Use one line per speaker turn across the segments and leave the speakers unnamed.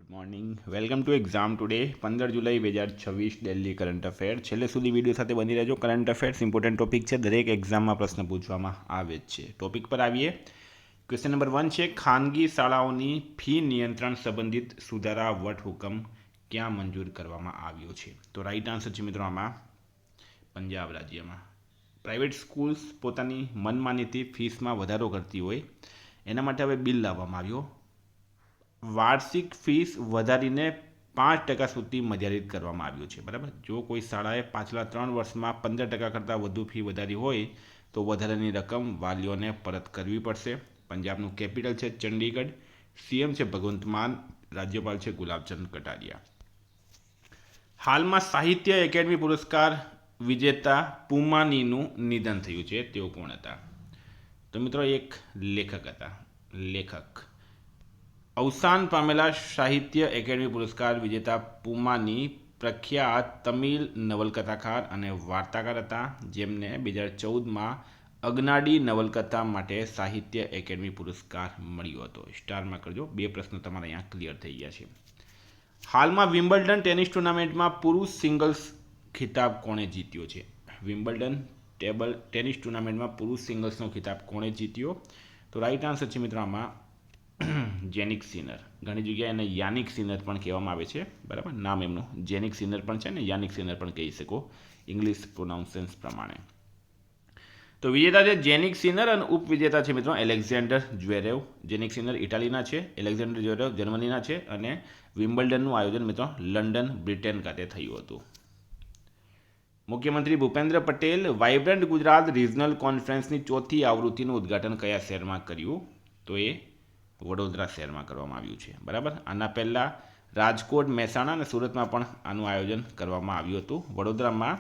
Good morning, welcome to exam today 15 July 2026 Delhi current affair. છેલ્લે સુધી video સાથે બની રહેજો. કરંટ અફેર્સ ઇમ્પોર્ટન્ટ ટોપિક છે, દરેક એક્ઝામમાં પ્રશ્ન પૂછવામાં આવે જ છે. ટોપિક પર આવીએ. ક્વેશ્ચન નંબર 1 છે, ખાનગી શાળાઓની ફી નિયંત્રણ સંબંધિત સુધારા વટહુકમ ક્યાં મંજૂર કરવામાં આવ્યો છે? તો રાઈટ આન્સર છે મિત્રો આમાં પંજાબ રાજ્યમાં. પ્રાઇવેટ સ્કૂલ્સ પોતાની મનમાનીથી ફીસમાં વધારો કરતી હોય એના માટે હવે બિલ લાવવામાં આવ્યો. વાર્ષિક ફીસ વધારીને 5% સુધી મર્યાદિત કરવામાં આવ્યું છે. બરાબર, જો કોઈ શાળાએ પાછલા 3 વર્ષમાં 15% કરતાં વધુ ફી વધારી હોય તો વધારાની રકમ વાલીઓને પરત કરવી પડશે. પંજાબનું કેપિટલ છે ચંડીગઢ, સીએમ છે ભગવંત માન, રાજ્યપાલ છે ગુલાબચંદ કટારિયા. હાલમાં સાહિત્ય એકેડમી પુરસ્કાર વિજેતા પુમાનીનું નિધન થયું છે. તેઓ કોણ હતા? તો મિત્રો એક લેખક. અવસાન પામેલા સાહિત્ય એકેડમી પુરસ્કાર વિજેતા પુમાની પ્રખ્યાત તમિલ નવલકથાકાર અને વાર્તાકાર હતા, જેમને 2014માં અગ્નાડી નવલકથા માટે સાહિત્ય એકેડમી પુરસ્કાર મળ્યો હતો. સ્ટારમાં કરજો, 2 પ્રશ્નો તમારા અહીંયા ક્લિયર થઈ ગયા છે. હાલમાં વિમ્બલ્ડન ટેનિસ ટુર્નામેન્ટમાં પુરુષ સિંગલ્સ ખિતાબ કોણે જીત્યો છે? વિમ્બલ્ડન ટેનિસ ટુર્નામેન્ટમાં પુરુષ સિંગલ્સનો ખિતાબ કોણે જીત્યો? તો રાઈટ આન્સર છે મિત્રો આમાં જેનિક સિનર. ઘણી જગ્યાએ એને યાનિક સિનર પણ કહેવામાં આવે છે. બરાબર, નામ એમનું જેનિક સિનર પણ છે ને યાનિક સિનર પણ કહી શકો ઇંગ્લિશ પ્રોનાઉન્સન્સ પ્રમાણે. તો વિજેતા છે જેનિક સિનર અને ઉપવિજેતા છે મિત્રો એલેક્ઝાન્ડર જ્વેરેવ. જેનિક સિનર ઇટાલીના છે, એલેક્ઝાન્ડર જ્વેરેવ જર્મનીના છે અને વિમ્બલ્ડનનું આયોજન મિત્રો લંડન બ્રિટન ખાતે થયું હતું. મુખ્યમંત્રી ભૂપેન્દ્ર પટેલ વાઇબ્રન્ટ ગુજરાત રિજનલ કોન્ફરન્સની 4થી આવૃત્તિનું ઉદ્ઘાટન કયા શહેરમાં કર્યું? તો એ વડોદરા શહેરમાં કરવામાં આવ્યું છે. બરાબર, આના પહેલાં રાજકોટ, મહેસાણા અને સુરતમાં પણ આનું આયોજન કરવામાં આવ્યું હતું. વડોદરામાં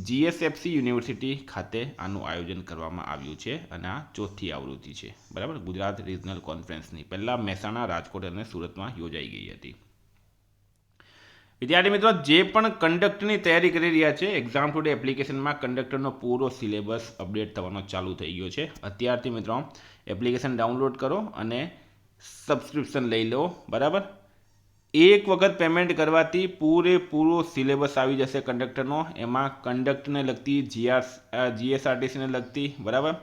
GSFC યુનિવર્સિટી ખાતે આનું આયોજન કરવામાં આવ્યું છે અને આ 4થી આવૃત્તિ છે. બરાબર, ગુજરાત રિજનલ કોન્ફરન્સની પહેલાં મહેસાણા, રાજકોટ અને સુરતમાં યોજાઈ ગઈ હતી. વિદ્યાર્થી મિત્રો, જે પણ કંડક્ટરની તૈયારી કરી રહ્યા છે, એક્ઝામ ટુડે એપ્લિકેશનમાં કંડક્ટરનો પૂરો સિલેબસ અપડેટ થવાનો ચાલુ થઈ ગયો છે. અત્યારથી મિત્રો એપ્લિકેશન ડાઉનલોડ કરો અને સબસ્ક્રિપ્શન લઈ લો. બરાબર, એક વખત પેમેન્ટ કરવાથી પૂરેપૂરો સિલેબસ આવી જશે કંડક્ટરનો. એમાં કંડક્ટરને લગતી GSRTCને લગતી બરાબર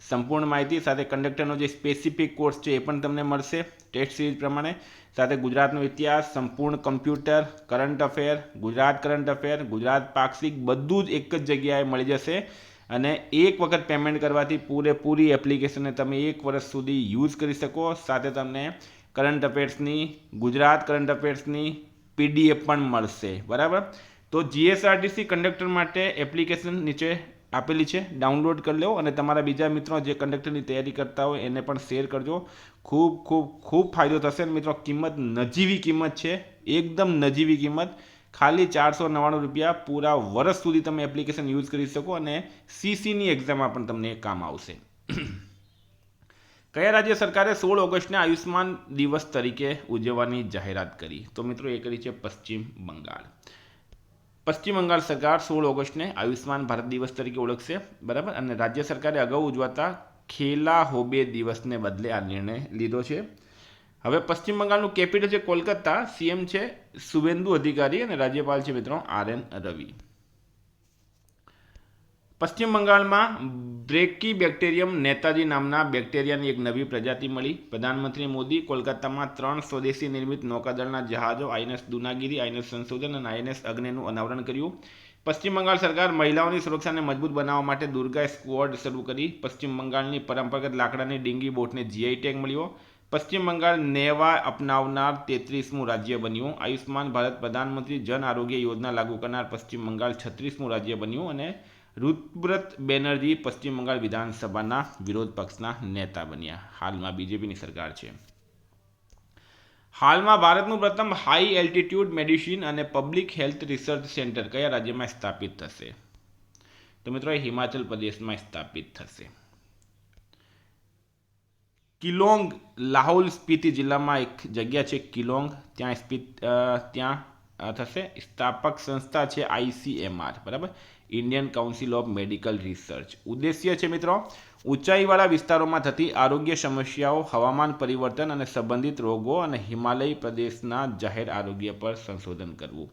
સંપૂર્ણ માહિતી સાથે કંડક્ટરનો જે સ્પેસિફિક કોર્સ છે એ પણ તમને મળશે ટેસ્ટ સિરીઝ પ્રમાણે. સાથે ગુજરાતનો ઇતિહાસ, સંપૂર્ણ computer, current affair, current affair, Gujarat પાક્ષિક બધું જ એક જ જગ્યાએ મળી જશે. અને એક વખત પેમેન્ટ કરવાથી પૂરેપૂરી એપ્લિકેશનને તમે 1 વર્ષ સુધી યુઝ કરી શકો. સાથે તમને કરંટ અફેર્સની ગુજરાત કરંટ અફેર્સની PDF પણ મળશે. બરાબર, તો GSRTC કંડક્ટર માટે એપ્લિકેશન નીચે આપેલી છે, ડાઉનલોડ કરી લો અને તમારા બીજા મિત્રો જે કંડક્ટરની તૈયારી કરતા હોય એને પણ શેર કરજો. ખૂબ ખૂબ ખૂબ ફાયદો થશે. મિત્રો કિંમત નજીવી કિંમત છે, એકદમ નજીવી કિંમત, ખાલી 499 રૂપિયા. પૂરા વર્ષ સુધી તમે એપ્લિકેશન યુઝ કરી શકો અને CCની એક્ઝામમાં પણ તમને કામ આવશે. કયા રાજ્ય સરકારે 16 ઓગસ્ટને આયુષ્માન દિવસ તરીકે ઉજવવાની જાહેરાત કરી? તો મિત્રો એ કરી છે પશ્ચિમ બંગાળ. પશ્ચિમ બંગાળ સરકાર 16 ઓગસ્ટને આયુષ્માન ભારત દિવસ તરીકે ઓળખશે. બરાબર, અને રાજ્ય સરકારે અગાઉ ઉજવાતા ખેલા હોબે દિવસને બદલે આ નિર્ણય લીધો છે. હવે પશ્ચિમ બંગાળનું કેપિટલ છે કોલકાતા, CM છે શુભેન્દુ અધિકારી અને રાજ્યપાલ છે મિત્રો RN રવિ. પશ્ચિમ બંગાળમાં બ્રેકી બેક્ટેરિયમ નેતાજી નામના બેક્ટેરિયાની એક નવી પ્રજાતિ મળી. પ્રધાનમંત્રી મોદી કોલકાતામાં 3 સ્વદેશી નિર્મિત નૌકાદળના જહાજો INS દુનાગીરી, INS સંશોધન અને INS અગ્નેનું અનાવરણ કર્યું. પશ્ચિમ બંગાળ સરકાર મહિલાઓની સુરક્ષાને મજબૂત બનાવવા માટે દુર્ગા સ્ક્વોડ શરૂ કરી. પશ્ચિમ બંગાળની પરંપરાગત લાકડાની ડીંગી બોટને GI ટેગ મળ્યો. પશ્ચિમ બંગાળ નેવા અપનાવનાર 33મું રાજ્ય બન્યું. આયુષ્માન ભારત પ્રધાનમંત્રી જન આરોગ્ય યોજના લાગુ કરનાર પશ્ચિમ બંગાળ 36મું રાજ્ય બન્યું. અને ઋતુવ્રત બેનર્જી પશ્ચિમ બંગાળ વિધાનસભાના વિરોધ પક્ષના નેતા બન્યા. હાલમાં BJPની સરકાર છે. હાલમાં ભારતનું પ્રથમ હાઈ એલ્ટિટ્યૂડ મેડિસિન અને પબ્લિક હેલ્થ રિસર્ચ સેન્ટર કયા રાજ્યમાં સ્થાપિત થશે? તો મિત્રો એ હિમાચલ પ્રદેશમાં સ્થાપિત થશે. કિલોંગ, લાહૌલ સ્પીતિ જિલ્લામાં એક જગ્યા છે કિલોંગ, ત્યાં થશે. સ્થાપક સંસ્થા છે ICMR. બરાબર, Indian council of medical research. ઉદ્દેશ્ય છે મિત્રો ઊંચાઈવાળા વિસ્તારોમાં થતી આરોગ્ય સમસ્યાઓ, હવામાન પરિવર્તન અને સંબંધિત રોગો અને હિમાલય પ્રદેશના જાહેર આરોગ્ય પર સંશોધન કરવું.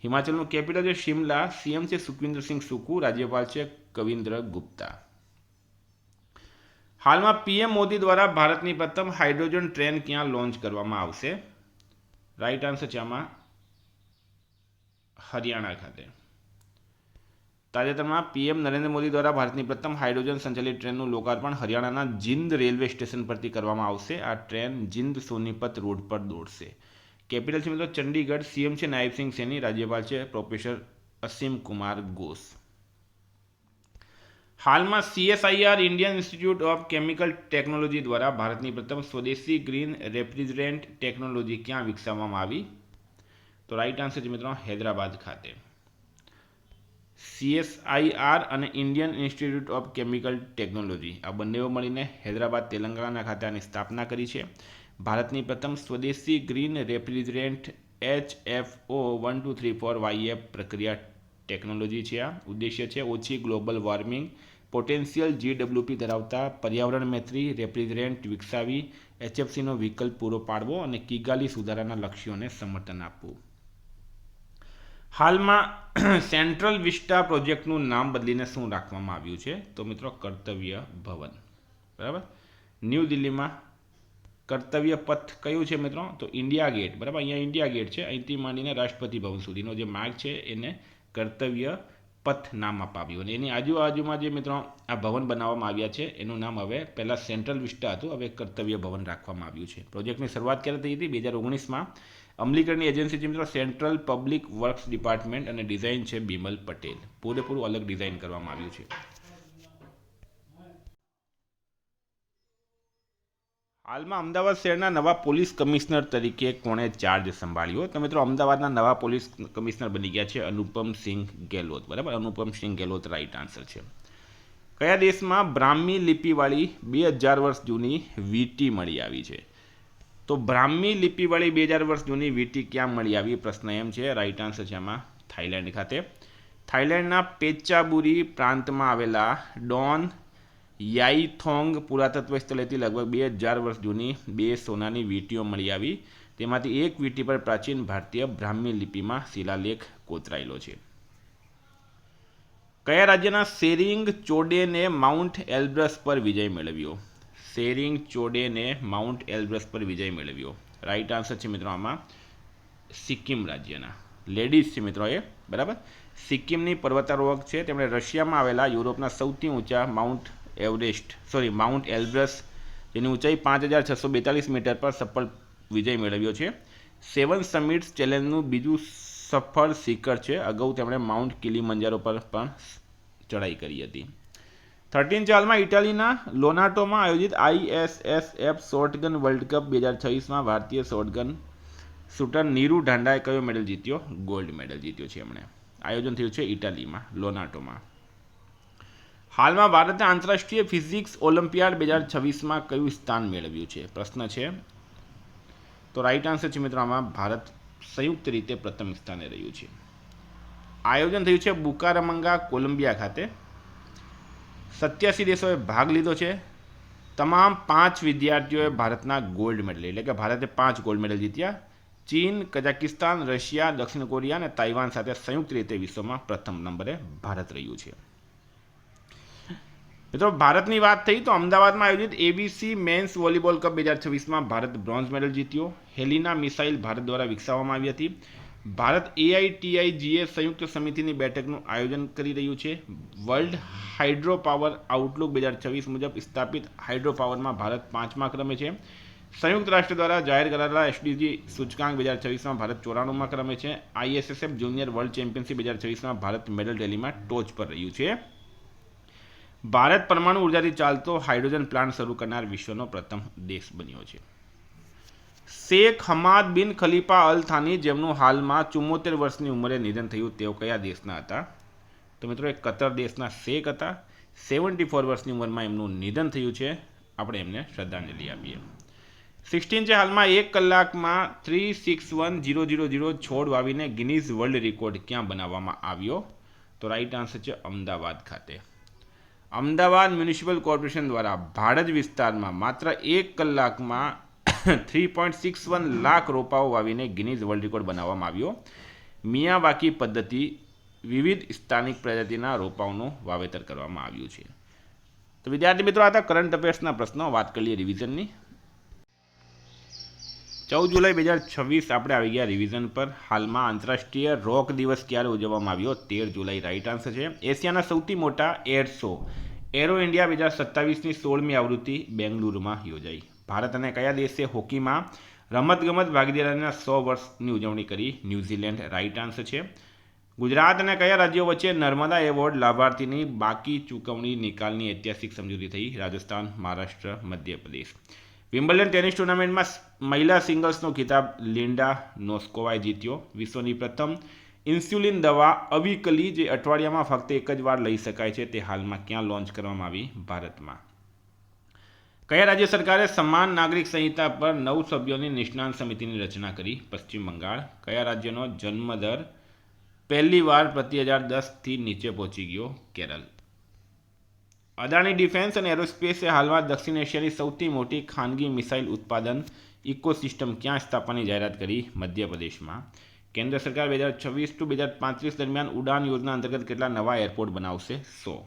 હિમાચલનું કેપિટલ છે શિમલા. સીએમ છે સુખવિન્દરસિંહ સુખુ. રાજ્યપાલ છે કવિન્દ્ર ગુપ્તા. હાલમાં પીએમ મોદી દ્વારા ભારતની પ્રથમ હાઇડ્રોજન ટ્રેન ક્યાં લોન્ચ કરવામાં આવશે? રાઈટ આન્સર છે આમાં હરિયાણા ખાતે. તાજેતરમાં પીએમ નરેન્દ્ર મોદી દ્વારા ભારતની પ્રથમ હાઇડ્રોજન સંચાલિત ટ્રેનનું લોકાર્પણ હરિયાણાના જીંદ રેલવે સ્ટેશન પરથી કરવામાં આવશે. આ ટ્રેન જીંદ સોનીપત રોડ પર દોડશે. કેપિટલ છે મિત્રો ચંડીગઢ. સીએમ છે નાયબસિંહ સૈની. રાજ્યપાલ છે પ્રોફેસર અસીમ કુમાર ઘોષ. હાલમાં CSIR Indian institute of chemical technology દ્વારા ભારતની પ્રથમ સ્વદેશી ગ્રીન રેફ્રિજરેન્ટ ટેકનોલોજી ક્યાં વિકસાવવામાં આવી? તો રાઈટ આન્સર છે મિત્રો હૈદરાબાદ ખાતે. CSIR અને Indian institute of chemical technology આ બંનેઓ મળીને હૈદરાબાદ તેલંગાણા ખાતે આની સ્થાપના કરી છે. ભારતની પ્રથમ સ્વદેશી ગ્રીન રેફ્રિજરેન્ટ HFO 1234YF પ્રક્રિયા ટેકનોલોજી છે. આ ઉદ્દેશ્ય છે ઓછી ગ્લોબલ વોર્મિંગ પોટેન્શિયલ GWP ધરાવતા પર્યાવરણ મૈત્રી રેફ્રિજરેન્ટ વિકસાવી HFCનો વિકલ્પ પૂરો પાડવો અને કિગાલી સુધારાના લક્ષ્યોને સમર્થન આપવું. હાલમાં સેન્ટ્રલ વિસ્ટા પ્રોજેક્ટનું નામ બદલીને શું રાખવામાં આવ્યું છે? તો મિત્રો કર્તવ્ય ભવન. બરાબર. ન્યૂ દિલ્હીમાં કર્તવ્ય પથ કયું છે મિત્રો? તો ઇન્ડિયા ગેટ. બરાબર. અહીંયા ઇન્ડિયા ગેટ છે. અહીંથી માંડીને રાષ્ટ્રપતિ ભવન સુધીનો જે માર્ગ છે એને કર્તવ્ય પથ નામ અપાવ્યું. અને એની આજુબાજુમાં જે મિત્રો આ ભવન બનાવવામાં આવ્યા છે એનું નામ હવે પહેલાં સેન્ટ્રલ વિસ્ટા હતું, હવે કર્તવ્ય ભવન રાખવામાં આવ્યું છે. પ્રોજેક્ટની શરૂઆત ક્યારે થઈ હતી? 2019માં. અમલીકરણની એજન્સી છે મિત્રો સેન્ટ્રલ પબ્લિક વર્ક્સ ડિપાર્ટમેન્ટ અને ડિઝાઇન છે બિમલ પટેલ. પૂરેપૂરું અલગ ડિઝાઇન કરવામાં આવ્યું છે. હાલમાં અમદાવાદ શહેરના નવા પોલીસ કમિશનર તરીકે કોણે ચાર્જ સંભાળ્યો? તો મિત્રો અમદાવાદના નવા પોલીસ કમિશનર બની ગયા છે અનુપમસિંહ ગેહલોત. બરાબર. અનુપમસિંહ ગેહલોત રાઈટ આન્સર છે. કયા દેશમાં બ્રાહ્મી લિપિવાળી 2000 વર્ષ જૂની વીંટી મળી આવી છે? તો બ્રાહ્મી લિપિવાળી 2000 વર્ષ જૂની વીંટી ક્યાં મળી આવી? પ્રશ્ન એમ છે. રાઈટ આન્સર છે આમાં થાઈલેન્ડ ખાતે. થાઈલેન્ડના પેચાબુરી પ્રાંતમાં આવેલા ડોન યાઈથોંગ પુરાતત્વ સ્થળેથી લગભગ 2000 વર્ષ જૂની 2 સોનાની વીંટીઓ મળી આવી. તેમાંથી એક વીંટી પર પ્રાચીન ભારતીય બ્રાહ્મી લિપિમાં શિલાલેખ કોતરાયેલો છે. કયા રાજ્યના શેરિંગ ચોડેને માઉન્ટ એલ્બ્રસ પર વિજય મેળવ્યો? શેરિંગ ચોડેને માઉન્ટ એલ્બ્રસ પર વિજય મેળવ્યો. રાઈટ આન્સર છે મિત્રો આમાં સિક્કિમ રાજ્યના. લેડીઝ છે મિત્રો એ. બરાબર. સિક્કિમની પર્વતારોહક છે. તેમણે રશિયામાં આવેલા યુરોપના સૌથી ઊંચા માઉન્ટ એલ્બ્રસ જેની ઊંચાઈ 5642 મીટર પર સફળ વિજય મેળવ્યો છે. 7 સમિટ્સ ચેલેન્જનું બીજું સફળ શિખર છે. અગાઉ તેમણે માઉન્ટ કિલીમંજારો પર પણ ચડાઈ કરી હતી. 13 હાલમાં ઇટાલીના લોનાટોમાં આયોજિત ISSF શોર્ટગન વર્લ્ડ કપ 2026માં ભારતીય શોર્ટગન શૂટર નીરુ ઢાંડાએ કયો મેડલ જીત્યો? ગોલ્ડ મેડલ જીત્યો છે એમણે. આયોજન થયું છે ઇટાલીમાં લોનાટોમાં. હાલમાં ભારતે આંતરરાષ્ટ્રીય ફિઝિક્સ ઓલિમ્પિયાડ 2026માં કયું સ્થાન મેળવ્યું છે? પ્રશ્ન છે. તો રાઈટ આન્સર છે મિત્રો આમાં ભારત સંયુક્ત રીતે પ્રથમ સ્થાને રહ્યું છે. આયોજન થયું છે બુકારામંગા કોલંબિયા ખાતે. 87 દેશોએ ભાગ લીધો છે. તમામ 5 વિદ્યાર્થીઓએ ભારતના ગોલ્ડ મેડલ એટલે કે ભારતે 5 ગોલ્ડ મેડલ જીત્યા. ચીન, કઝાકિસ્તાન, રશિયા, દક્ષિણ કોરિયા અને તાઇવાન સાથે સંયુક્ત રીતે વિશ્વમાં પ્રથમ નંબરે ભારત રહ્યું છે. મિત્રો ભારતની વાત થઈ તો અમદાવાદમાં આયોજિત ABC મેન્સ વોલીબોલ કપ 2026માં ભારત બ્રોન્ઝ મેડલ જીત્યો. હેલિના મિસાઇલ ભારત દ્વારા વિકસાવવામાં આવી હતી. ભારત AITIGA સંયુક્ત સમિતિની બેઠકનું આયોજન કરી રહ્યું છે. વર્લ્ડ હાઇડ્રો પાવર આઉટલુક 2026 મુજબ સ્થાપિત હાઇડ્રો પાવરમાં ભારત 5મા ક્રમે છે. સંયુક્ત રાષ્ટ્ર દ્વારા જાહેર કરાયેલા SDG સૂચકાંક 2026માં ભારત 94મા ક્રમે છે. ISSF જુનિયર વર્લ્ડ ચેમ્પિયનશિપ 2026માં ભારત મેડલ રેલીમાં ટોચ પર રહ્યું છે. ભારત પરમાણુ ઉર્જાથી ચાલતો હાઇડ્રોજન પ્લાન્ટ શરૂ કરનાર વિશ્વનો પ્રથમ દેશ બન્યો છે. શેખ હમાદ બિન ખલીફા અલ થાની જેમનું હાલમાં 74 વર્ષની ઉંમરે નિધન થયું તેઓ કયા દેશના હતા? તો મિત્રો એ કતર દેશના શેખ હતા. 74 વર્ષની ઉંમરમાં એમનું નિધન થયું છે. આપણે એમને શ્રદ્ધાંજલિ આપીએ. 16 છે હાલમાં 1 કલાકમાં 361,000 છોડ વાવીને ગિનીઝ વર્લ્ડ રેકોર્ડ ક્યાં બનાવવામાં આવ્યો? તો રાઈટ આન્સર છે અમદાવાદ ખાતે. અમદાવાદ મ્યુનિસિપલ કોર્પોરેશન દ્વારા ભાડજ વિસ્તારમાં માત્ર 1 કલાકમાં 3.61 લાખ રોપાઓ વાવીને ગિનીઝ વર્લ્ડ રેકોર્ડ બનાવવામાં આવ્યો. મિયાવાકી પદ્ધતિ વિવિધ સ્થાનિક પ્રજાતિના રોપાઓનું વાવેતર કરવામાં આવ્યું છે. તો વિદ્યાર્થી મિત્રો, આ હતા કરંટ અફેર્સના પ્રશ્નો. વાત કરીએ રિવિઝનની. 14 જુલાઈ 2026 આપણે આવી ગયા રિવિઝન પર. હાલમાં આંતરરાષ્ટ્રીય રોક દિવસ ક્યારે ઉજવવામાં આવ્યો? 13 જુલાઈ રાઈટ આન્સર છે. એશિયાના સૌથી મોટા એર શો એરો ઇન્ડિયા 2027ની 16મી આવૃત્તિ બેંગલુરુમાં યોજાઈ. ભારત અને કયા દેશે હોકીમાં રમતગમત ભાગીદારીના 100 વર્ષની ઉજવણી કરી? ન્યૂઝીલેન્ડ રાઈટ આન્સર છે. ગુજરાત અને કયા રાજ્યો વચ્ચે નર્મદા એવોર્ડ લાભાર્થીની બાકી ચૂકવણી નિકાલની ઐતિહાસિક સમજૂતી થઈ? રાજસ્થાન, મહારાષ્ટ્ર, મધ્યપ્રદેશ. વિમ્બલ્ડન ટેનિસ ટુર્નામેન્ટમાં મહિલા સિંગલ્સનો ખિતાબ લિન્ડા નોસ્કોવાએ જીત્યો. વિશ્વની પ્રથમ ઇન્સ્યુલિન દવા અવિકલી, જે અઠવાડિયામાં ફક્ત એક જ વાર લઈ શકાય છે, તે હાલમાં ક્યાં લોન્ચ કરવામાં આવી? ભારતમાં. કયા રાજ્ય સરકારે સમાન નાગરિક સંહિતા પર 9 સભ્યોની નિષ્ણાંત સમિતિની રચના કરી? પશ્ચિમ બંગાળ. કયા રાજ્યનો જન્મદર પહેલી વાર પ્રતિ 1010થી નીચે પહોંચી ગયો? કેરળ. અદાણી ડિફેન્સ અને એરોસ્પેસે હાલમાં દક્ષિણ એશિયાની સૌથી મોટી ખાનગી મિસાઇલ ઉત્પાદન ઇકોસિસ્ટમ ક્યાં સ્થાપવાની જાહેરાત કરી? મધ્યપ્રદેશમાં. કેન્દ્ર સરકાર 2026 to 2035 દરમિયાન ઉડાન યોજના અંતર્ગત કેટલા નવા એરપોર્ટ બનાવશે? 100.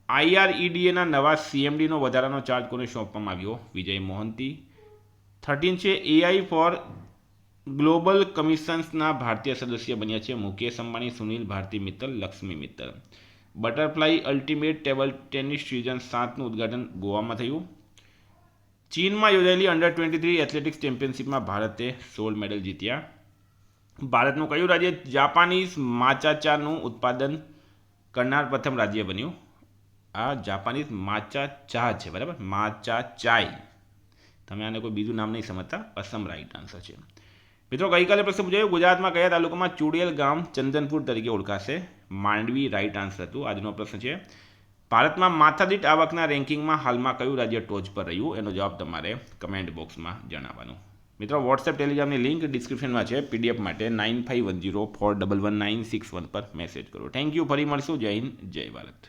IREDAના નવા CMDનો વધારાનો ચાર્જ કોને સોંપવામાં આવ્યો? વિજય મોહંતી. 13 છે AI ફોર ગ્લોબલ કમિશન્સના ભારતીય સદસ્ય બન્યા છે Mukesh Ambani, Sunil Bharti Mittal, Lakshmi Mittal. Butterfly ultimate table tennis season 7નું ઉદ્ઘાટન ગોવામાં થયું. ચીનમાં યોજાયેલી અંડર 23 એથ્લેટિક્સ ચેમ્પિયનશિપમાં ભારતે 16 મેડલ જીત્યા. ભારતનું કયું રાજ્ય જાપાનીઝ માચા ચાનું ઉત્પાદન કરનાર પ્રથમ રાજ્ય બન્યું? આ જાપાનીઝ માચા ચા છે, બરાબર, માચા ચાય. તમે આને કોઈ બીજું નામ નહીં સમજતા. અસમ રાઈટ આન્સર છે. મિત્રો, ગઈકાલે પ્રશ્ન પૂછાયો, ગુજરાતમાં કયા તાલુકામાં ચુડેલ ગામ ચંદનપુર તરીકે ઓળખાશે? માંડવી રાઈટ આન્સર હતું. આજનો પ્રશ્ન છે, ભારતમાં માથાદીઠ આવકના રેન્કિંગમાં હાલમાં કયું રાજ્ય ટોચ પર રહ્યું? એનો જવાબ તમારે કમેન્ટ બોક્સમાં જણાવવાનો. મિત્રો, વોટ્સએપ ટેલિગ્રામની લિંક ડિસ્ક્રિપ્શનમાં છે. PDF માટે 9510411961 પર મેસેજ કરો. Thank you. ફરી મળશું. જય હિન્દ, જય ભારત.